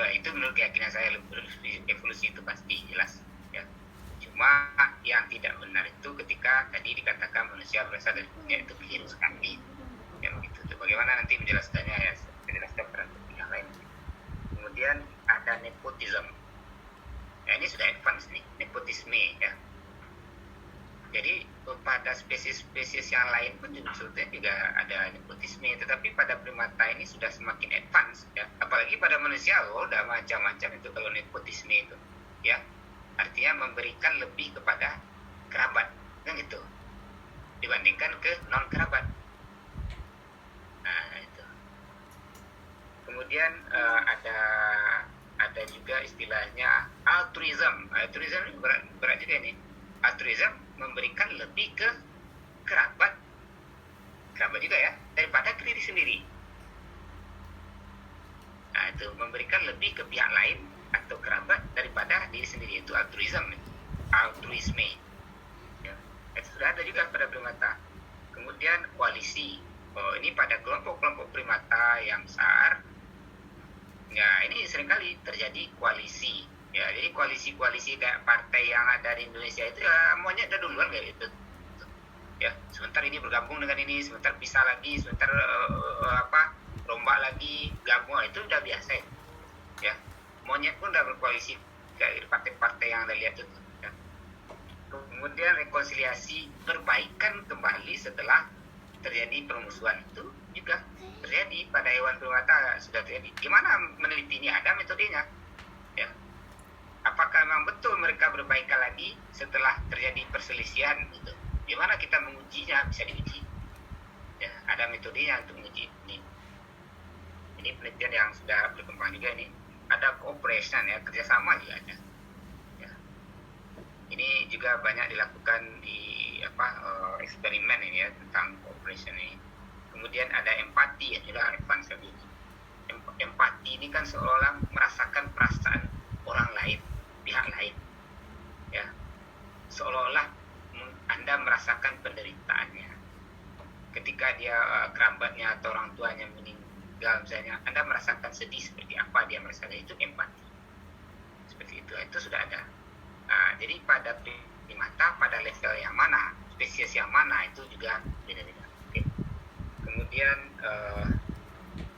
itu menurut keyakinan saya, evolusi itu pasti jelas ya. Cuma yang tidak benar itu ketika tadi dikatakan manusia berasal dari monyet, itu keliru sekali ya begitu. Itu bagaimana nanti menjelaskannya ya, saya jelaskan pada topik yang lain. Kemudian ada nepotism ya, ini sudah advance nih, nepotisme ya. Jadi pada spesies-spesies yang lain pun juga sebetulnya juga ada nepotisme, tetapi pada primata ini sudah semakin advance ya. Apalagi pada manusia udah macam-macam itu kalau nepotisme itu ya. Artinya memberikan lebih kepada kerabat kan gitu dibandingkan ke non kerabat. Nah itu. Kemudian ada juga istilahnya altruism. Altruism ini berat juga ini. Altruism memberikan lebih ke kerabat juga ya daripada ke diri sendiri. Nah itu memberikan lebih ke pihak lain atau kerabat daripada diri sendiri, itu altruisme ya. Itu sudah ada juga pada primata. Kemudian koalisi, ini pada kelompok-kelompok primata yang besar ya, ini seringkali terjadi koalisi ya. Jadi koalisi-koalisi kayak partai yang ada di Indonesia itu ya, monyet udah duluan kayak gitu ya. Sebentar ini bergabung dengan ini, sebentar pisah lagi, sebentar rombak lagi, gabung, itu udah biasa ya. Monyet pun udah berkoalisi kayak partai-partai yang Anda lihat itu ya. Kemudian rekonsiliasi, perbaikan kembali setelah terjadi permusuhan, itu juga terjadi pada hewan primata, sudah terjadi. Gimana meneliti ini? Ada metodenya ya. Apakah memang betul mereka berbaikan lagi setelah terjadi perselisihan gitu? Gimana kita mengujinya? Bisa diuji ya, ada metodenya untuk menguji ini. Ini penelitian yang sudah berkembang juga ini. Ada cooperation ya, kerjasama juga ada ya. Ini juga banyak dilakukan di eksperimen ini ya, tentang cooperation ini. Kemudian ada empati ya, juga advance ini. Empati ini kan seolah merasakan perasaan orang lain, pihak lain ya, seolah-olah Anda merasakan penderitaannya ketika dia kerabatnya atau orang tuanya meninggal misalnya, Anda merasakan sedih seperti apa dia merasakan, itu empati seperti itu sudah ada. Jadi pada primata, pada level yang mana, spesies yang mana, itu juga beda-beda. Okay. Kemudian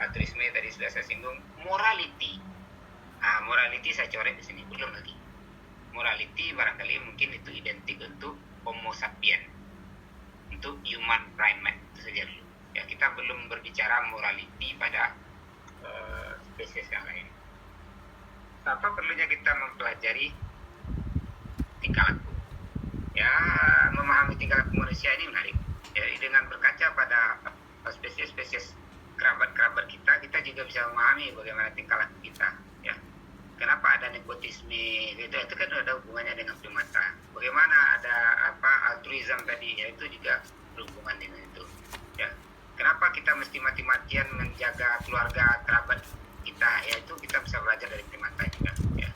altruisme tadi sudah saya singgung. Morality, morality saya coret di sini, belum lagi. Morality barangkali mungkin itu identik untuk Homo sapiens, untuk human primate, itu saja dulu ya. Kita belum berbicara morality pada spesies yang lain. Apa perlunya kita mempelajari tingkah laku ya, memahami tingkah laku manusia ini menarik ya. Dengan berkaca pada spesies-spesies kerabat-kerabat kita juga bisa memahami bagaimana tingkah laku kita ya. Kenapa ada nepotisme itu kan ada hubungannya dengan primata. Bagaimana ada altruism tadi ya, itu juga berhubungan dengan itu ya. Kenapa kita mesti mati-matian menjaga keluarga kerabat kita ya, itu kita bisa belajar dari primata juga ya.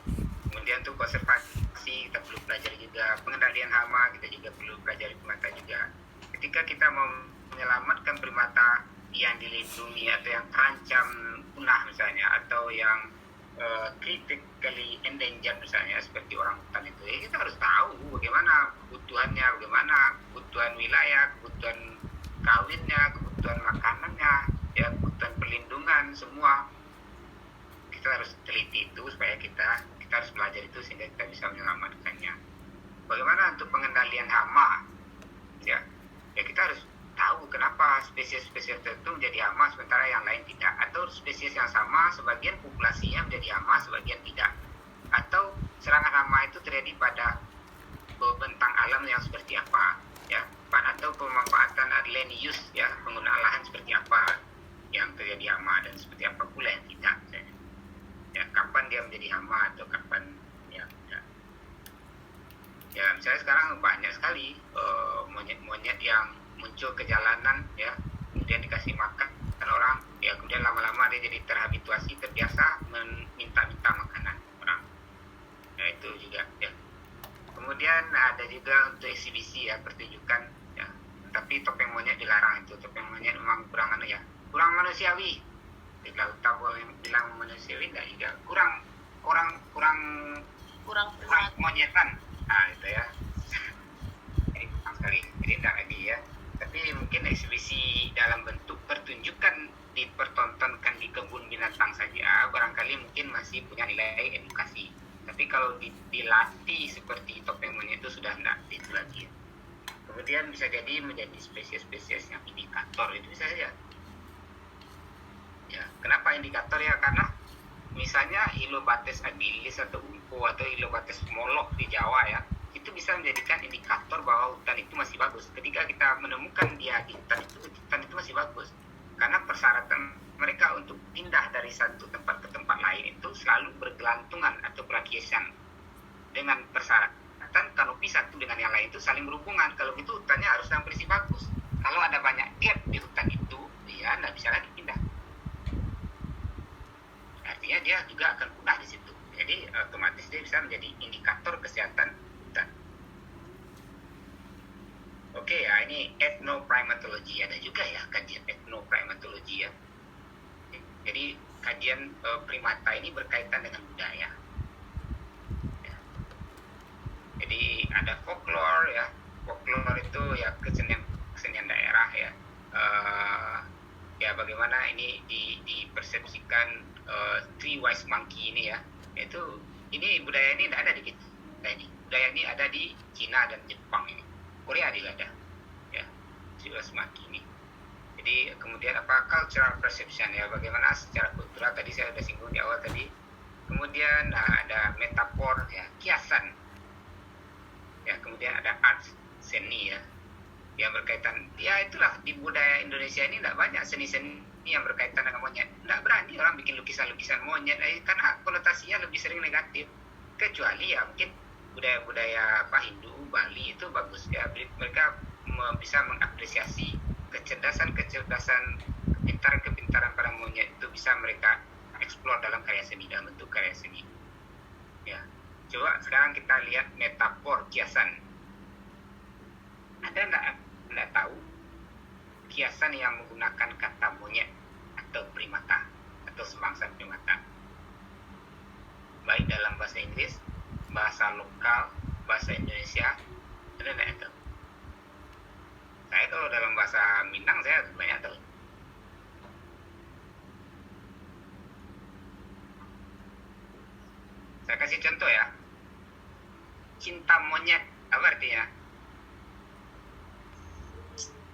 Kemudian untuk konservasi kita perlu belajar juga, pengendalian hama kita juga perlu belajar dari primata juga. Ketika kita mau menyelamatkan primata yang dilindungi atau yang terancam punah misalnya, atau yang critically endangered misalnya seperti orang hutan itu ya, kita harus tahu bagaimana kebutuhannya, bagaimana kebutuhan wilayah, kebutuhan kawinnya, kebutuhan makanannya ya, kebutuhan perlindungan, semua kita harus teliti itu supaya kita harus belajar itu sehingga kita bisa menyelamatkannya. Bagaimana untuk pengendalian hama ya, kita harus tahu kenapa spesies-spesies tertentu menjadi hama sementara yang lain tidak, atau spesies yang sama sebagian populasinya menjadi hama sebagian tidak, atau serangan hama itu terjadi pada bentang alam yang seperti apa ya, atau pemanfaatan land use ya, penggunaan lahan seperti apa yang terjadi hama dan seperti apa pula yang tidak ya, kapan dia menjadi hama atau kapan ya tidak ya. Misalnya sekarang banyak sekali monyet-monyet yang muncul ke jalanan ya, kemudian dikasih makan orang ya, kemudian lama-lama dia jadi terhabituasi, terbiasa minta makanan orang ya, itu juga ya. Kemudian ada juga untuk eksibisi ya, pertunjukan ya, tapi topeng monyet dilarang. Itu topeng monyet memang kurang manusiawi Kalau tabel yang bilang manusiawi enggak juga kurang kurang kurang kurang kurang primat. monyetan. Nah itu ya. Jadi kurang sekali. Jadi enggak lagi ya. Tapi mungkin eksibisi dalam bentuk pertunjukan dipertontonkan di kebun binatang saja barangkali mungkin masih punya nilai edukasi. Tapi kalau dilatih seperti topeng monyet itu sudah enggak itu lagi ya. Kemudian bisa jadi menjadi spesies-spesies yang indikator, itu bisa saja. Ya, kenapa indikator ya? Karena misalnya Ilobates agilis atau umpo atau Ilobates molok di Jawa ya, itu bisa menjadikan indikator bahwa hutan itu masih bagus. Ketika kita menemukan dia di hutan itu masih bagus. Karena persyaratan mereka untuk pindah dari satu tempat ke tempat lain itu selalu bergelantungan atau berlakisan dengan persyaratan kanopi satu dengan yang lain itu saling berhubungan. Kalau itu hutannya harus dalam kondisi bagus. Kalau ada banyak gap di hutan itu, dia tidak bisa lagi pindah. Artinya dia juga akan punah di situ. Jadi otomatis dia bisa menjadi indikator kesehatan hutan. Oke ya, ini ethnoprimatology. Ada juga ya kajian ethnoprimatology ya. Jadi kajian primata ini berkaitan dengan budaya. Jadi ada folklore ya, folklore itu ya kesenian daerah ya, ya bagaimana ini dipersepsikan three wise monkey ini ya, itu ini budaya ini tidak ada di kita ini, budaya ini ada di Cina dan Jepang ini, Korea juga ada ya, three wise monkey ini. Jadi kemudian apa cultural perception ya, bagaimana secara kultural tadi saya sudah singgung di awal tadi. Kemudian ada metafor ya, kiasan ya, kemudian ada arts seni ya yang berkaitan ya, itulah di budaya Indonesia ini tidak banyak seni-seni yang berkaitan dengan monyet. Tidak berani orang bikin lukisan-lukisan monyet karena konotasinya lebih sering negatif, kecuali ya mungkin budaya-budaya Hindu, Bali itu bagus ya, mereka bisa mengapresiasi kecerdasan kepintaran para monyet itu bisa mereka eksplor dalam karya seni, dalam bentuk karya seni ya. Coba sekarang kita lihat metafor kiasan. Ada enggak tahu kiasan yang menggunakan kata monyet atau primata atau sebangsa primata? Baik dalam bahasa Inggris, bahasa lokal, bahasa Indonesia, ada enggak tahu? Saya kalau dalam bahasa Minang saya banyak tahu. Saya kasih contoh ya. Cinta monyet, apa artinya?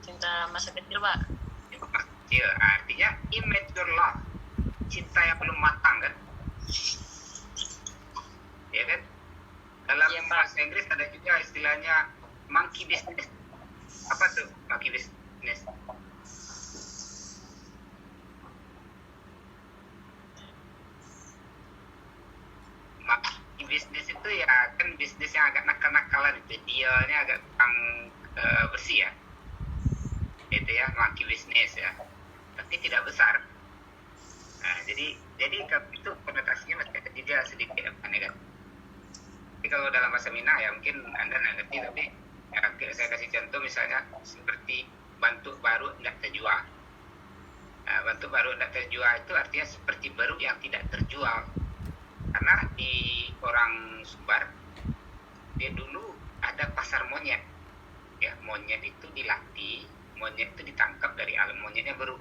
Cinta masa kecil, Pak. Cinta masa kecil, artinya immature love, cinta yang belum matang kan? Ya kan? Dalam bahasa Inggris ada juga istilahnya monkey business. Apa tuh monkey business? Bisnis itu ya kan bisnis yang agak nakal-nakalan itu, dia ini agak kurang bersih ya, itu ya monkey business ya, tapi tidak besar. Nah, jadi itu konotasinya masih dia sedikit negatif. Tapi kalau dalam bahasa Minang ya mungkin Anda nggak ngerti, tapi ya, saya kasih contoh misalnya seperti bentuk baru tidak terjual. Nah, bentuk baru tidak terjual itu artinya seperti baru yang tidak terjual. Karena di orang Sumbar dia dulu ada pasar monyet ya, monyet itu dilatih, monyet itu ditangkap dari alam, monyetnya baru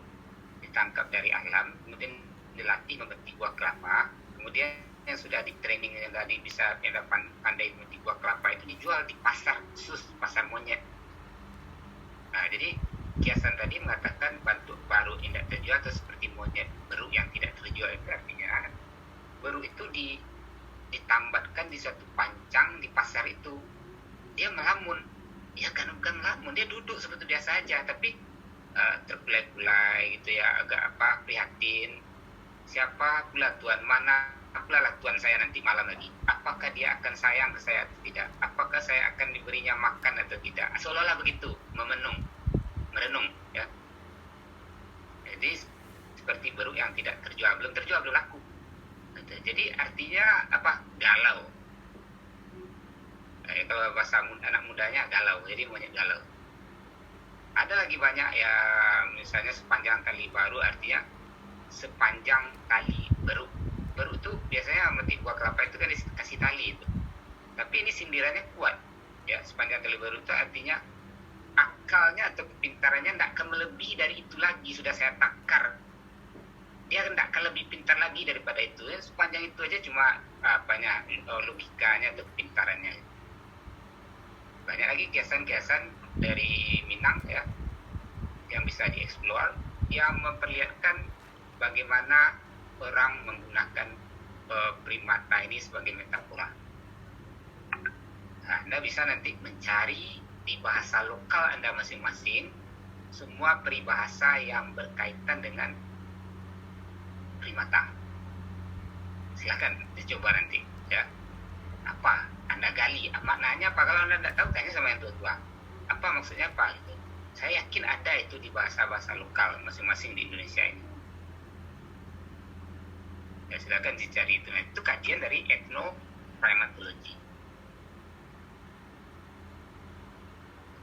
ditangkap dari alam, kemudian dilatih memetik buah kelapa, kemudian yang sudah di training yang tadi bisa yang pandai memetik buah kelapa itu dijual di pasar khusus, pasar monyet. Nah jadi kiasan tadi mengatakan bentuk baru tidak terjual atau seperti monyet baru yang tidak terjual, itu artinya baru itu ditambatkan di suatu pancang di pasar itu, dia melamun ya kan, bukan melamun, dia duduk seperti biasa aja, tapi terkulai-kulai gitu ya, agak prihatin, siapa pula tuan, mana pula lah tuan saya nanti malam lagi, apakah dia akan sayang ke saya atau tidak, apakah saya akan diberinya makan atau tidak, seolah-olah begitu, merenung ya. Jadi seperti baru yang tidak terjual, belum laku. Jadi artinya galau. Kalau bahasa anak mudanya galau, jadi monyet galau. Ada lagi banyak ya, misalnya sepanjang kali baru artinya sepanjang pemikirannya kuat. Ya, sepanjang Kalibaru itu artinya akalnya atau kepintarannya tidak akan melebihi dari itu lagi, sudah saya takar. Dia tidak akan lebih pintar lagi daripada itu. Ya, sepanjang itu aja cuma logikanya atau kepintarannya. Banyak lagi kiasan-kiasan dari Minang ya yang bisa dieksplor, yang memperlihatkan bagaimana orang menggunakan primata ini sebagai metafora. Nah, Anda bisa nanti mencari di bahasa lokal Anda masing-masing semua peribahasa yang berkaitan dengan primata. Silakan dicoba nanti ya. Apa Anda gali, maknanya apa? Kalau Anda tidak tahu, tanya sama yang tua-tua. Apa maksudnya apa gitu. Saya yakin ada itu di bahasa-bahasa lokal masing-masing di Indonesia ini. Ya, silakan dicari itu. Nah, itu kajian dari ethnoprimatology.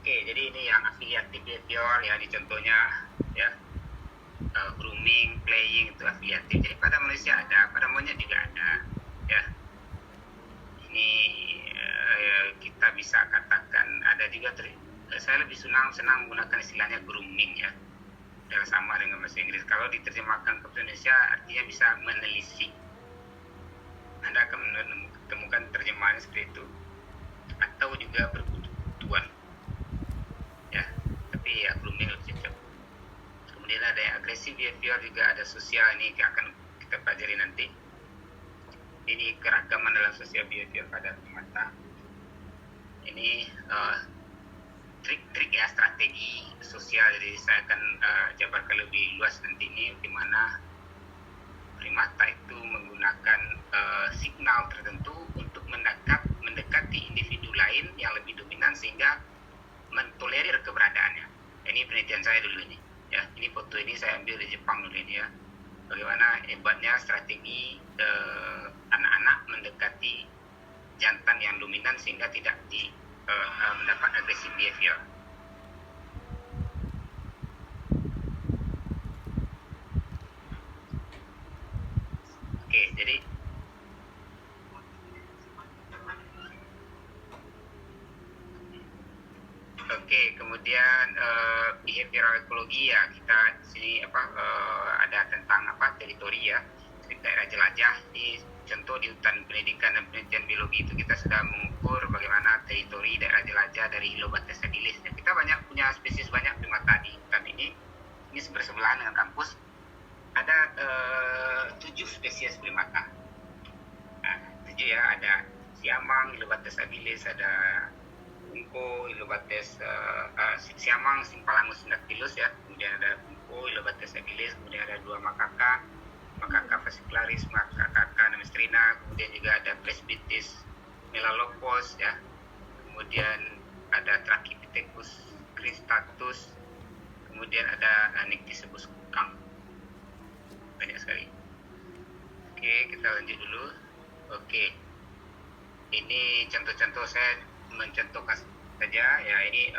Oke, jadi ini yang affiliative behavior ya, ini contohnya ya. Grooming, playing itu affiliative. Jadi pada manusia ada, pada monyet juga ada ya. Ini kita bisa katakan ada juga saya lebih senang menggunakan istilahnya grooming ya. Yang sama dengan bahasa Inggris. Kalau diterjemahkan ke Indonesia artinya bisa menelisik. Anda akan menemukan terjemahannya seperti itu. Atau juga berkutu-kutuan. Ya, tapi ya grooming lebih cocok. Kemudian ada yang agresif behavior, juga ada sosial, ini akan kita pelajari nanti. Ini keragaman dalam sosial behavior pada primata. Ini trik-trik ya, strategi sosial. Jadi saya akan jabarkan lebih luas nanti ini bagaimana primata itu menggunakan signal tertentu untuk mendekati individu lain yang lebih dominan sehingga mentolerir keberadaannya. Ini penelitian saya dulu ini. Ya, ini foto ini saya ambil di Jepang dulu ini ya. Bagaimana hebatnya strategi anak-anak mendekati jantan yang dominan sehingga tidak mendapat agresif behavior. Oke, jadi kemudian behavioral ekologi ya, kita di sini ada tentang teritori ya, daerah jelajah. Di contoh di hutan pendidikan dan penelitian biologi itu kita sudah mengukur bagaimana teritori daerah jelajah dari Hylobates agilis. Dan kita punya spesies banyak primata di hutan ini bersebelahan dengan kampus. Ada 7 spesies primata. Nah, 7 ya, ada siamang, Hylobates agilis, ada Bunko, Hylobates siamang, Symphalangus syndactylus ya. Kemudian ada Bunko, Hylobates agilis, kemudian ada 2 makaka fascicularis, makaka nemestrina, kemudian juga ada Presbytis melalopus ya. Kemudian ada Trachypithecus cristatus, kemudian ada Nycticebus kukang. Banyak sekali. Oke, kita lanjut dulu. Oke, ini contoh-contoh, saya mencontohkan saja ya. Ini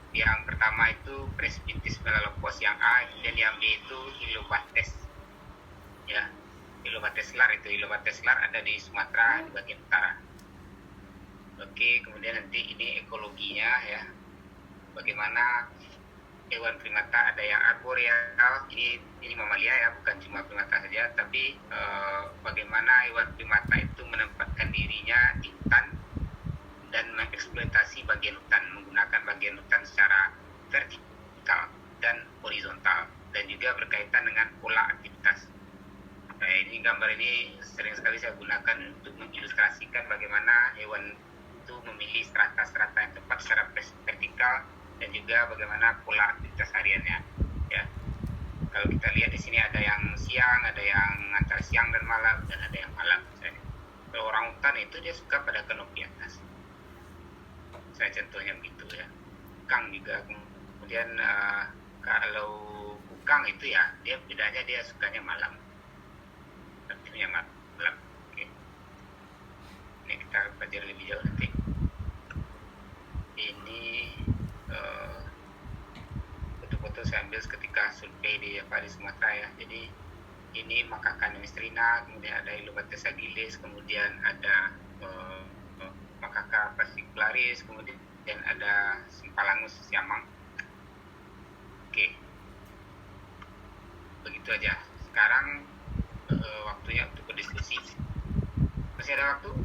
yang pertama itu Presbytis melalopus yang A, dan yang B itu Hylobates ya. Hylobates lar ada di Sumatera di bagian utara. Oke, kemudian nanti ini ekologinya ya, bagaimana hewan primata ada yang arboreal, ini mamalia ya, bukan cuma primata saja, tapi bagaimana hewan primata itu menempatkan dirinya di hutan dan mengeksploitasi bagian hutan, menggunakan bagian hutan secara vertikal dan horizontal, dan juga berkaitan dengan pola aktivitas. Nah, ini gambar ini sering sekali saya gunakan untuk mengilustrasikan bagaimana hewan itu memilih strata-strata yang tepat secara vertikal, dan juga bagaimana pola aktivitas hariannya ya. Kalau kita lihat di sini ada yang siang, ada yang antara siang dan malam, dan ada yang malam misalnya. Kalau orang hutan itu dia suka pada kanopi atas, saya contohnya begitu ya. Kukang juga, kemudian kalau kukang itu ya, dia bedanya dia sukanya malam, aktifnya malam. Oke, ini kita pelajari lebih jauh nanti. Ini foto-foto saya ambil ketika survei di Sumatera ya. Jadi ini makaka nemestrina, kemudian ada Hylobates agilis, kemudian ada Paris, kemudian ada Simpalangus Siamang. Oke, begitu aja. Sekarang waktunya untuk berdiskusi. Masih ada waktu?